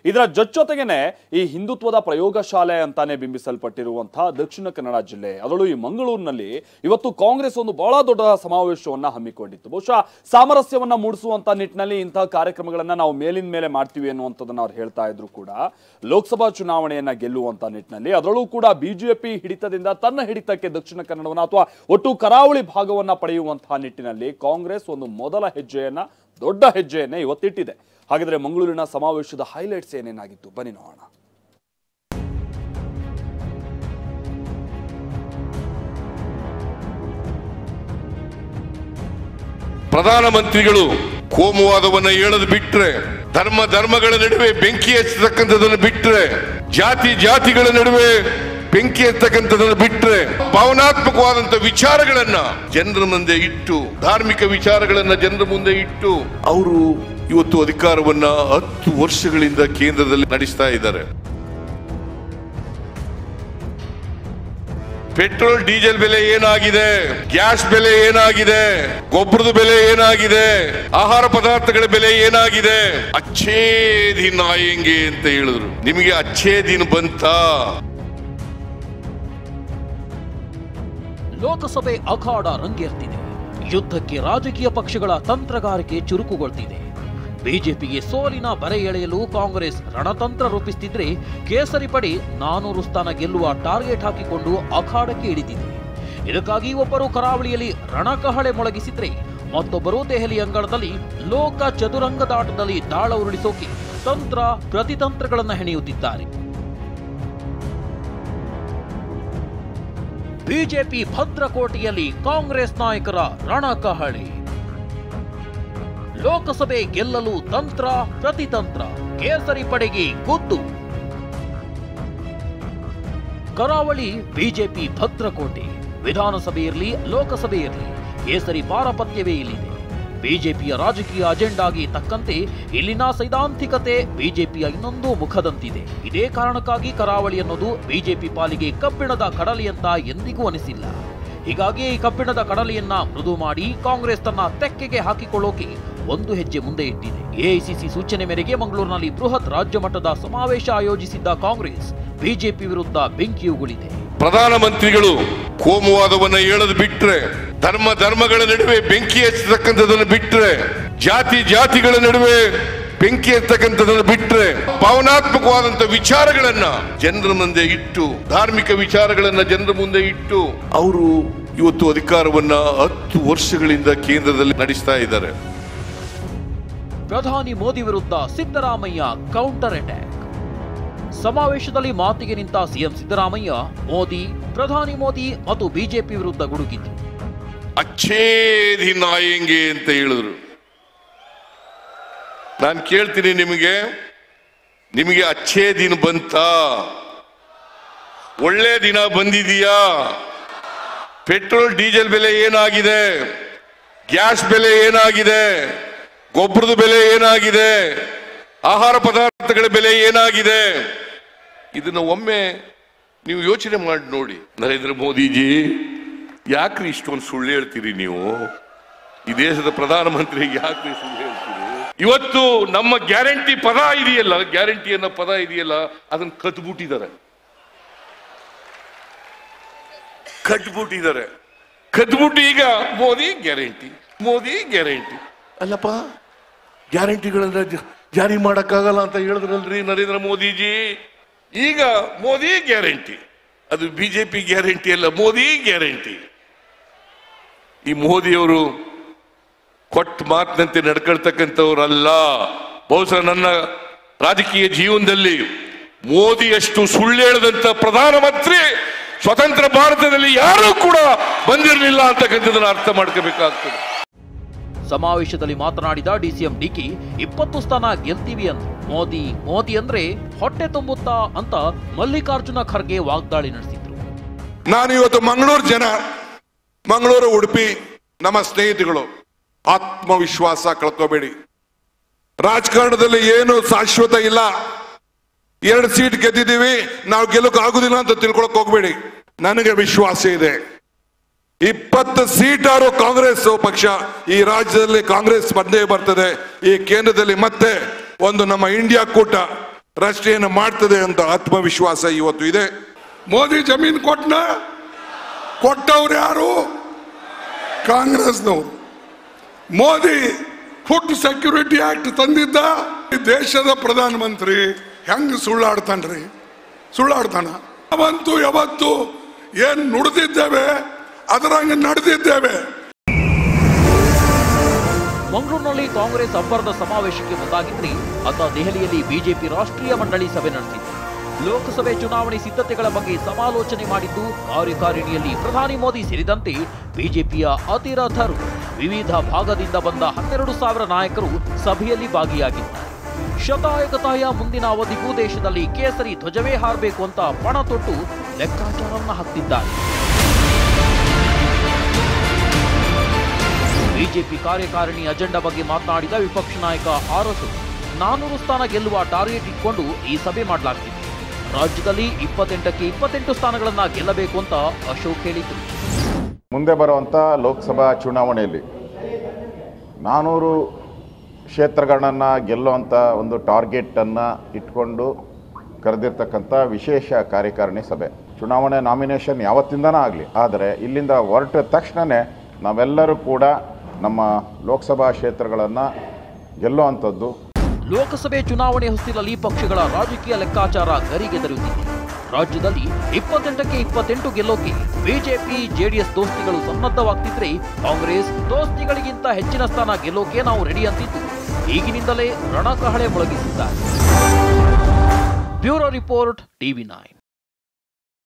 ಇದರ ಜೊತೆಗೇನೆ ಈ ಹಿಂದುತ್ವದ ಪ್ರಯೋಗಶಾಲೆ ಅಂತಾನೆ ಬಿಂಬಿಸಲ್ಪಟ್ಟಿರುವಂತಹ ದಕ್ಷಿಣ ಕನ್ನಡ ಜಿಲ್ಲೆ, ಅದರಲ್ಲೂ ಈ ಮಂಗಳೂರಿನಲ್ಲಿ ಇವತ್ತು ಕಾಂಗ್ರೆಸ್ ಒಂದು ಬಹಳ ದೊಡ್ಡ ಸಮಾವೇಶವನ್ನ ಹಮ್ಮಿಕೊಂಡಿತ್ತು. ಬಹುಶಃ ಸಾಮರಸ್ಯವನ್ನ ಮೂಡಿಸುವಂತ ನಿಟ್ಟಿನಲ್ಲಿ ಇಂತಹ ಕಾರ್ಯಕ್ರಮಗಳನ್ನ ನಾವು ಮೇಲಿನ ಮೇಲೆ ಮಾಡ್ತೀವಿ ಅನ್ನುವಂಥದ್ದನ್ನ ಅವ್ರು ಹೇಳ್ತಾ ಇದ್ರು ಕೂಡ, ಲೋಕಸಭಾ ಚುನಾವಣೆಯನ್ನ ಗೆಲ್ಲುವಂತ ನಿಟ್ಟಿನಲ್ಲಿ ಅದರಲ್ಲೂ ಕೂಡ ಬಿಜೆಪಿ ಹಿಡಿತದಿಂದ ತನ್ನ ಹಿಡಿತಕ್ಕೆ ದಕ್ಷಿಣ ಕನ್ನಡವನ್ನ ಅಥವಾ ಒಟ್ಟು ಕರಾವಳಿ ಭಾಗವನ್ನ ಪಡೆಯುವಂತಹ ನಿಟ್ಟಿನಲ್ಲಿ ಕಾಂಗ್ರೆಸ್ ಒಂದು ಮೊದಲ ಹೆಜ್ಜೆಯನ್ನ, ದೊಡ್ಡ ಹೆಜ್ಜೆಯನ್ನೇ ಇವತ್ತಿಟ್ಟಿದೆ. ಹಾಗಾದ್ರೆ ಮಂಗಳೂರಿನ ಸಮಾವೇಶದ ಹೈಲೈಟ್ಸ್ ಏನೇನಾಗಿತ್ತು ಬನ್ನಿ ನೋಡೋಣ. ಪ್ರಧಾನಮಂತ್ರಿಗಳು ಕೋಮುವಾದವನ್ನ ಹೇಳೋದು ಬಿಟ್ರೆ, ಧರ್ಮಗಳ ನಡುವೆ ಬೆಂಕಿ ಹಚ್ಚತಕ್ಕಂಥದನ್ನು ಬಿಟ್ರೆ, ಜಾತಿಗಳ ನಡುವೆ ಬೆಂಕಿ ಹಚ್ಚತಕ್ಕಂಥದನ್ನು ಬಿಟ್ರೆ, ಭಾವನಾತ್ಮಕವಾದಂತ ವಿಚಾರಗಳನ್ನ ಜನರ ಮುಂದೆ ಇಟ್ಟು, ಧಾರ್ಮಿಕ ವಿಚಾರಗಳನ್ನ ಜನರ ಮುಂದೆ ಇಟ್ಟು ಅವರು ಇವತ್ತು ಅಧಿಕಾರವನ್ನ 10 ವರ್ಷಗಳಿಂದ ಕೇಂದ್ರದಲ್ಲಿ ನಡೆಸ್ತಾ ಇದ್ದಾರೆ. ಪೆಟ್ರೋಲ್ ಡೀಸೆಲ್ ಬೆಲೆ ಏನಾಗಿದೆ, ಗ್ಯಾಸ್ ಬೆಲೆ ಏನಾಗಿದೆ, ಗೊಬ್ಬರದ ಬೆಲೆ ಏನಾಗಿದೆ, ಆಹಾರ ಪದಾರ್ಥಗಳ ಬೆಲೆ ಏನಾಗಿದೆ, ಅಚ್ಚೇ ದಿನ ಆಯಂಗೆ ಅಂತ ಹೇಳಿದ್ರು. ನಿಮಗೆ ಅಚ್ಚೇ ದಿನ ಬಂತಾ? ಲೋಕಸಭೆ ಅಖಾಡ ರಂಗೇರ್ತಿದೆ. ಯುದ್ಧಕ್ಕೆ ರಾಜಕೀಯ ಪಕ್ಷಗಳ ತಂತ್ರಗಾರಿಕೆ ಚುರುಕುಗೊಳ್ತಿದೆ. ಬಿಜೆಪಿಗೆ ಸೋಲಿನ ಬರೆ ಎಳೆಯಲು ಕಾಂಗ್ರೆಸ್ ರಣತಂತ್ರ ರೂಪಿಸುತ್ತಿದ್ರೆ, ಕೇಸರಿ ಪಡೆ 400 ಸ್ಥಾನ ಗೆಲ್ಲುವ ಟಾರ್ಗೆಟ್ ಹಾಕಿಕೊಂಡು ಅಖಾಡಕ್ಕೆ ಇಳಿದಿದೆ. ಇದಕ್ಕಾಗಿ ಒಬ್ಬರು ಕರಾವಳಿಯಲ್ಲಿ ರಣಕಹಳೆ ಮೊಳಗಿಸಿದ್ರೆ, ಮತ್ತೊಬ್ಬರು ದೆಹಲಿ ಅಂಗಳದಲ್ಲಿ ಲೋಕ ಚದುರಂಗದಾಟದಲ್ಲಿ ದಾಳ ಉರುಳಿಸೋಕೆ ತಂತ್ರ ಪ್ರತಿತಂತ್ರಗಳನ್ನು ಹೆಣೆಯುತ್ತಿದ್ದಾರೆ. ಬಿಜೆಪಿ ಭದ್ರಕೋಟೆಯಲ್ಲಿ ಕಾಂಗ್ರೆಸ್ ನಾಯಕರ ರಣಕಹಳೆ. ಲೋಕಸಭೆ ಗೆಲ್ಲಲು ತಂತ್ರ ಪ್ರತಿತಂತ್ರ, ಕೇಸರಿ ಪಡೆಗೆ ಗುದ್ದು. ಕರಾವಳಿ ಬಿಜೆಪಿ ಭದ್ರಕೋಟೆ. ವಿಧಾನಸಭೆ ಇರಲಿ, ಲೋಕಸಭೆ ಇರಲಿ, ಕೇಸರಿ ಪಾರಪತ್ಯವೇ ಇಲ್ಲಿದೆ. ಬಿಜೆಪಿಯ ರಾಜಕೀಯ ಅಜೆಂಡಾಗೆ ತಕ್ಕಂತೆ ಇಲ್ಲಿನ ಸೈದ್ಧಾಂತಿಕತೆ ಬಿಜೆಪಿಯ ಇನ್ನೊಂದು ಮುಖದಂತಿದೆ. ಇದೇ ಕಾರಣಕ್ಕಾಗಿ ಕರಾವಳಿ ಅನ್ನೋದು ಬಿಜೆಪಿ ಪಾಲಿಗೆ ಕಬ್ಬಿಣದ ಕಡಲೆ ಅಂತ ಎಂದಿಗೂ ಅನಿಸಿಲ್ಲ. ಹೀಗಾಗಿ ಈ ಕಬ್ಬಿಣದ ಕಡಲೆಯನ್ನ ಮೃದು ಮಾಡಿ ಕಾಂಗ್ರೆಸ್ ತನ್ನ ತೆಕ್ಕೆಗೆ ಹಾಕಿಕೊಳ್ಳೋಕೆ ಒಂದು ಹೆಜ್ಜೆ ಮುಂದೆ ಇಟ್ಟಿದೆ. ಎಐಸಿಸಿ ಸೂಚನೆ ಮೇರೆಗೆ ಮಂಗಳೂರಿನಲ್ಲಿ ಬೃಹತ್ ರಾಜ್ಯ ಮಟ್ಟದ ಸಮಾವೇಶ ಆಯೋಜಿಸಿದ್ದ ಕಾಂಗ್ರೆಸ್ ಬಿಜೆಪಿ ವಿರುದ್ಧ ಬೆಂಕಿಯುಗುಳಿದೆ. ಪ್ರಧಾನಮಂತ್ರಿಗಳು ಕೋಮುವಾದವನ್ನ ಹೇಳೋದು ಬಿಟ್ರೆ, ಧರ್ಮಗಳ ನಡುವೆ ಬೆಂಕಿ ಹಚ್ಚತಕ್ಕಂಥದನ್ನು ಬಿಟ್ರೆ, ಜಾತಿಗಳ ನಡುವೆ ಬೆಂಕಿ ಹಚ್ಚತಕ್ಕಂಥದನ್ನು ಬಿಟ್ರೆ, ಭಾವನಾತ್ಮಕವಾದಂತ ವಿಚಾರಗಳನ್ನ ಜನರ ಮುಂದೆ ಇಟ್ಟು, ಧಾರ್ಮಿಕ ವಿಚಾರಗಳನ್ನ ಜನರ ಮುಂದೆ ಇಟ್ಟು ಅವರು ಇವತ್ತು ಅಧಿಕಾರವನ್ನ 10 ವರ್ಷಗಳಿಂದ ಕೇಂದ್ರದಲ್ಲಿ ನಡೆಸ್ತಾ ಇದ್ದಾರೆ. ಪ್ರಧಾನಿ ಮೋದಿ ವಿರುದ್ಧ ಸಿದ್ದರಾಮಯ್ಯ ಕೌಂಟರ್ ಅಟ್ಯಾಕ್. ಸಮಾವೇಶದಲ್ಲಿ ಮಾತಿಗೆ ನಿಂತ ಸಿಎಂ ಸಿದ್ದರಾಮಯ್ಯ ಪ್ರಧಾನಿ ಮೋದಿ ಮತ್ತು ಬಿಜೆಪಿ ವಿರುದ್ಧ ಗುಡುಗಿದ್ರು. ಅಚ್ಚೇ ದಿನ ಆಯಂಗೆ ಅಂತ ಹೇಳಿದ್ರು. ನಾನು ಕೇಳ್ತೀನಿ, ನಿಮಗೆ ಅಚ್ಚೇ ದಿನ ಬಂತಾ? ಒಳ್ಳೆ ದಿನ ಬಂದಿದೆಯಾ? ಪೆಟ್ರೋಲ್ ಡೀಸೆಲ್ ಬೆಲೆ ಏನಾಗಿದೆ, ಗ್ಯಾಸ್ ಬೆಲೆ ಏನಾಗಿದೆ, ಗೊಬ್ಬರದ ಬೆಲೆ ಏನಾಗಿದೆ, ಆಹಾರ ಪದಾರ್ಥಗಳ ಬೆಲೆ ಏನಾಗಿದೆ, ಇದನ್ನ ಒಮ್ಮೆ ನೀವು ಯೋಚನೆ ಮಾಡಿ ನೋಡಿ. ನರೇಂದ್ರ ಮೋದಿಜಿ, ಯಾಕ್ರಿ ಇಷ್ಟೊಂದು ಸುಳ್ಳು ಹೇಳ್ತೀರಿ ನೀವು? ಈ ದೇಶದ ಪ್ರಧಾನಮಂತ್ರಿಗೆ ಯಾಕ್ರಿ ಸುಳ್ಳು ಹೇಳ್ತೀರಿ? ಇವತ್ತು ನಮ್ಮ ಗ್ಯಾರಂಟಿ ಪದ ಇದೆಯಲ್ಲ, ಗ್ಯಾರಂಟಿ ಪದ ಇದೆಯಲ್ಲ, ಅದನ್ನ ಕಟ್ಬಿಟ್ಟಿದ್ದಾರೆ. ಕಟ್ಬಿಟ್ಟು ಈಗ ಮೋದಿ ಗ್ಯಾರಂಟಿ ಅಲ್ಲಪ್ಪ, ಗ್ಯಾರಂಟಿಗಳನ್ನ ಜಾರಿ ಮಾಡಕ್ಕಾಗಲ್ಲ ಅಂತ ಹೇಳಿದ್ರಲ್ರಿ ನರೇಂದ್ರ ಮೋದಿಜಿ. ಈಗ ಮೋದಿ ಗ್ಯಾರಂಟಿ, ಅದು ಬಿಜೆಪಿ ಗ್ಯಾರಂಟಿ ಅಲ್ಲ, ಮೋದಿ ಗ್ಯಾರಂಟಿ. ಈ ಮೋದಿಯವರು ಕೊಟ್ಟ ಮಾತಿನಂತೆ ನಡ್ಕೊಳ್ತಕ್ಕಂಥವ್ರಲ್ಲ. ಬಹುಶಃ ನನ್ನ ರಾಜಕೀಯ ಜೀವನದಲ್ಲಿ ಮೋದಿಯಷ್ಟು ಸುಳ್ಳು ಹೇಳದಂತ ಪ್ರಧಾನಮಂತ್ರಿ ಸ್ವತಂತ್ರ ಭಾರತದಲ್ಲಿ ಯಾರೂ ಕೂಡ ಬಂದಿರಲಿಲ್ಲ ಅಂತಕ್ಕಂಥದ್ದನ್ನು ಅರ್ಥ ಮಾಡ್ಕೋಬೇಕಾಗ್ತದೆ. ಸಮಾವೇಶದಲ್ಲಿ ಮಾತನಾಡಿದ ಡಿಸಿಎಂ ಡಿಕೆ 20 ಸ್ಥಾನ ಗೆಲ್ತೀವಿ ಅಂತ. ಮೋದಿ ಅಂದ್ರೆ ಹೊಟ್ಟೆ ತುಂಬುತ್ತಾ ಅಂತ ಮಲ್ಲಿಕಾರ್ಜುನ ಖರ್ಗೆ ವಾಗ್ದಾಳಿ ನಡೆಸಿದ್ರು. ನಾನು ಇವತ್ತು ಮಂಗಳೂರು ಉಡುಪಿ ನಮ್ಮ ಸ್ನೇಹಿತಗಳು, ಆತ್ಮವಿಶ್ವಾಸ ಕಳ್ಕೋಬೇಡಿ. ರಾಜಕಾರಣದಲ್ಲಿ ಏನು ಶಾಶ್ವತ ಇಲ್ಲ. 2 ಸೀಟ್ ಗೆದ್ದಿದ್ದೀವಿ, ನಾವು ಗೆಲ್ಲೋಕೆ ಆಗುದಿಲ್ಲ ಅಂತ ತಿಳ್ಕೊಳಕ್ ಹೋಗ್ಬೇಡಿ. ನನಗೆ ವಿಶ್ವಾಸ ಇದೆ, 20 ಸೀಟಾರು ಕಾಂಗ್ರೆಸ್ ಪಕ್ಷ ಈ ರಾಜ್ಯದಲ್ಲಿ ಕಾಂಗ್ರೆಸ್ ಬಂದೇ ಬರ್ತದೆ. ಈ ಕೇಂದ್ರದಲ್ಲಿ ಮತ್ತೆ ಒಂದು ನಮ್ಮ ಇಂಡಿಯಾ ಕೂಟ ರಾಷ್ಟ್ರೀಯನ ಮಾಡ್ತದೆ ಅಂತ ಆತ್ಮವಿಶ್ವಾಸ ಇವತ್ತು ಇದೆ. ಮೋದಿ ಜಮೀನು ಕೊಟ್ಟವ್ರು ಯಾರು? ಕಾಂಗ್ರೆಸ್ನವರು. ಮೋದಿ ಫುಡ್ ಸೆಕ್ಯೂರಿಟಿ ಆಕ್ಟ್ ತಂದಿದ್ದ. ಈ ದೇಶದ ಪ್ರಧಾನಮಂತ್ರಿ ಹೆಂಗ್ ಸುಳ್ಳಾಡ್ತಾನ? ಅವಂತೂ ಯಾವತ್ತು ಏನ್ ನುಡಿದಿದ್ದೇವೆ ಅದರಂಗೆ ನಡೆದಿದ್ದೇವೆ. ಮಂಗಳೂರಿನಲ್ಲಿ ಕಾಂಗ್ರೆಸ್ ಅಬ್ಬರದ ಸಮಾವೇಶಕ್ಕೆ ಮುಂದಾಗಿದ್ರೆ ಅತ್ತ ದೆಹಲಿಯಲ್ಲಿ ಬಿಜೆಪಿ ರಾಷ್ಟ್ರೀಯ ಮಂಡಳಿ ಸಭೆ ನಡೆಸಿತು. ಲೋಕಸಭೆ ಚುನಾವಣೆ ಸಿದ್ಧತೆಗಳ ಬಗ್ಗೆ ಸಮಾಲೋಚನೆ ಮಾಡಿದ್ದು ಕಾರ್ಯಕಾರಿಣಿಯಲ್ಲಿ ಪ್ರಧಾನಿ ಮೋದಿ ಸೇರಿದಂತೆ ಬಿಜೆಪಿಯ ಅತಿರಥರು, ವಿವಿಧ ಭಾಗದಿಂದ ಬಂದ 12,000 ನಾಯಕರು ಸಭೆಯಲ್ಲಿ ಭಾಗಿಯಾಗಿದ್ದಾರೆ. ಶತಾಯಗತಾಯ ಮುಂದಿನ ಅವಧಿಗೂ ದೇಶದಲ್ಲಿ ಕೇಸರಿ ಧ್ವಜವೇ ಹಾರಬೇಕು ಅಂತ ಪಣ ತೊಟ್ಟು ಲೆಕ್ಕಾಚಾರವನ್ನ ಹಾಕ್ತಿದ್ದಾರೆ. ಬಿಜೆಪಿ ಕಾರ್ಯಕಾರಿಣಿ ಅಜೆಂಡಾ ಬಗ್ಗೆ ಮಾತನಾಡಿದ ವಿಪಕ್ಷ ನಾಯಕ ಆರಸು, 400 ಸ್ಥಾನ ಗೆಲ್ಲುವ ಟಾರ್ಗೆಟ್ ಇಟ್ಕೊಂಡು ಈ ಸಭೆ ಮಾಡಲಾಗ್ತಿದೆ. ರಾಜ್ಯದಲ್ಲಿ 28ಕ್ಕೆ 28 ಸ್ಥಾನಗಳನ್ನ ಗೆಲ್ಲಬೇಕು ಅಂತ ಅಶೋಕ್ ಹೇಳಿದರು. ಮುಂದೆ ಬರುವಂಥ ಲೋಕಸಭಾ ಚುನಾವಣೆಯಲ್ಲಿ 400 ಕ್ಷೇತ್ರಗಳನ್ನ ಗೆಲ್ಲುವಂಥ ಒಂದು ಟಾರ್ಗೆಟನ್ನು ಇಟ್ಕೊಂಡು ಕರೆದಿರ್ತಕ್ಕಂಥ ವಿಶೇಷ ಕಾರ್ಯಕಾರಿಣಿ ಸಭೆ. ಚುನಾವಣೆ ನಾಮಿನೇಷನ್ ಯಾವತ್ತಿಂದನೂ ಆಗಲಿ, ಆದರೆ ಇಲ್ಲಿಂದ ಹೊರಟ ತಕ್ಷಣವೇ ನಾವೆಲ್ಲರೂ ಕೂಡ ನಮ್ಮ ಲೋಕಸಭಾ ಕ್ಷೇತ್ರಗಳನ್ನು ಗೆಲ್ಲುವಂಥದ್ದು. ಲೋಕಸಭೆ ಚುನಾವಣೆ ಹೊಸ್ತಿಲಲ್ಲಿ ಪಕ್ಷಗಳ ರಾಜಕೀಯ ಲೆಕ್ಕಾಚಾರ ಗರಿಗೆದರುತ್ತಿದೆ. ರಾಜ್ಯದಲ್ಲಿ 28ಕ್ಕೆ 28 ಗೆಲ್ಲೋಕೆ ಬಿಜೆಪಿ ಜೆಡಿಎಸ್ ದೋಸ್ತಿಗಳು ಸನ್ನದ್ಧವಾಗ್ತಿದ್ರೆ ಕಾಂಗ್ರೆಸ್ ದೋಸ್ತಿಗಳಿಗಿಂತ ಹೆಚ್ಚಿನ ಸ್ಥಾನ ಗೆಲ್ಲೋಕೆ ನಾವು ರೆಡಿ ಅಂತಿದ್ದು ಈಗಿನಿಂದಲೇ ರಣಕಹಳೆ ಮೊಳಗಿಸಿದ್ದಾರೆ. Bureau report, TV9.